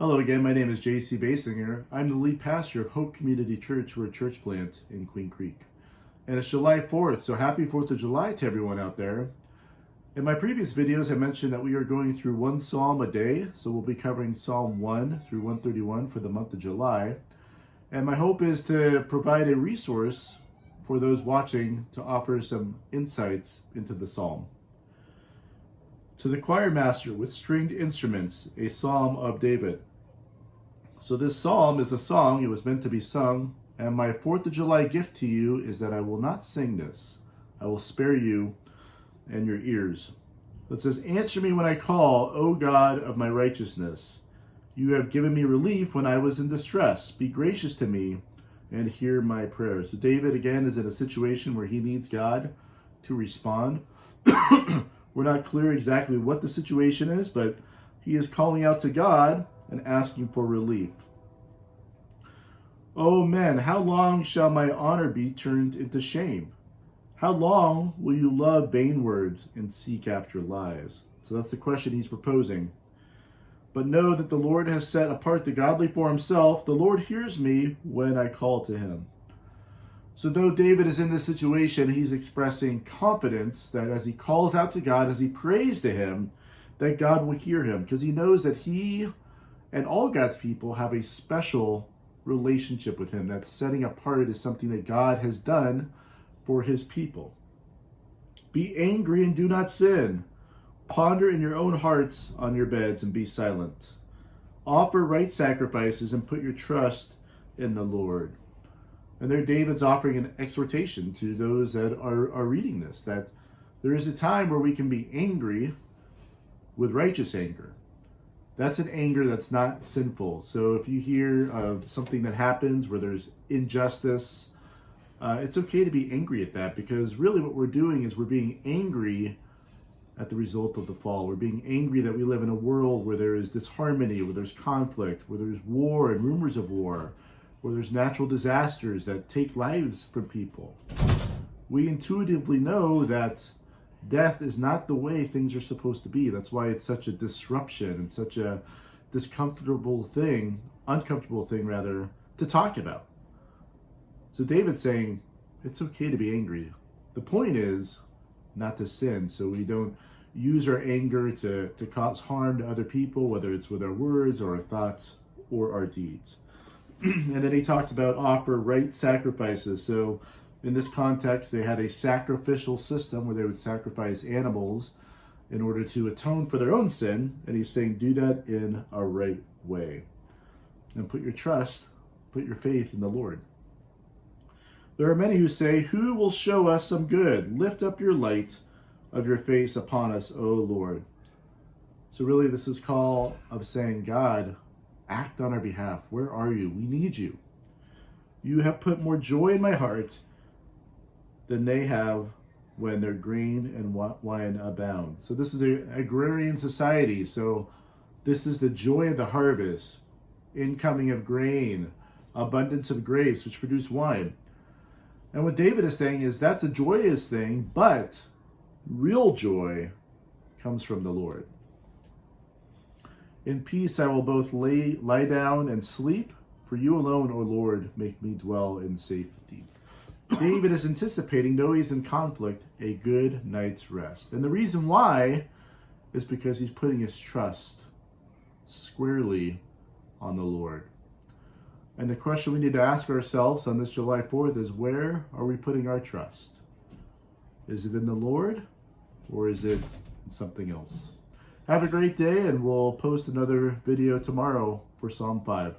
Hello again, my name is J.C. Basinger. I'm the lead pastor of Hope Community Church. We're a church plant in Queen Creek. And it's July 4th, so happy 4th of July to everyone out there. In my previous videos, I mentioned that we are going through one psalm a day, so we'll be covering Psalm 1 through 131 for the month of July. And my hope is to provide a resource for those watching to offer some insights into the psalm. To the choir master with stringed instruments, a psalm of David. So this psalm is a song. It was meant to be sung. And my 4th of July gift to you is that I will not sing this. I will spare you and your ears. It says, "Answer me when I call, O God of my righteousness. You have given me relief when I was in distress. Be gracious to me and hear my prayers." So David, again, is in a situation where he needs God to respond. We're not clear exactly what the situation is, but he is calling out to God and asking for relief. "O men, how long shall my honor be turned into shame? How long will you love vain words and seek after lies?" So that's the question he's proposing. "But know that the Lord has set apart the godly for himself. The Lord hears me when I call to him." So though David is in this situation, he's expressing confidence that as he calls out to God, as he prays to him, that God will hear him, because he knows that he and all God's people have a special relationship with him. That setting apart is something that God has done for his people. "Be angry and do not sin. Ponder in your own hearts on your beds and be silent. Offer right sacrifices and put your trust in the Lord." And there David's offering an exhortation to those that are reading this, that there is a time where we can be angry with righteous anger. That's an anger that's not sinful. So if you hear of something that happens where there's injustice, it's okay to be angry at that, because really what we're doing is we're being angry at the result of the fall. We're being angry that we live in a world where there is disharmony, where there's conflict, where there's war and rumors of war, where there's natural disasters that take lives from people. We intuitively know that death is not the way things are supposed to be. That's why it's such a disruption and such a uncomfortable thing to talk about. So David's saying it's okay to be angry. The point is not to sin, so we don't use our anger to cause harm to other people, whether it's with our words or our thoughts or our deeds. And then he talks about offer right sacrifices. So in this context, they had a sacrificial system where they would sacrifice animals in order to atone for their own sin. And he's saying, do that in a right way. And put your faith in the Lord. "There are many who say, 'Who will show us some good? Lift up your light of your face upon us, O Lord.'" So really this is call of saying, God, act on our behalf. Where are you? We need you. "You have put more joy in my heart than they have when their grain and wine abound." So this is an agrarian society. So this is the joy of the harvest, incoming of grain, abundance of grapes, which produce wine. And what David is saying is that's a joyous thing, but real joy comes from the Lord. "In peace I will both lie down and sleep, for you alone, O Lord, make me dwell in safety." David is anticipating, though he's in conflict, a good night's rest. And the reason why is because he's putting his trust squarely on the Lord. And the question we need to ask ourselves on this July 4th is, where are we putting our trust? Is it in the Lord, or is it in something else? Have a great day, and we'll post another video tomorrow for Psalm 5.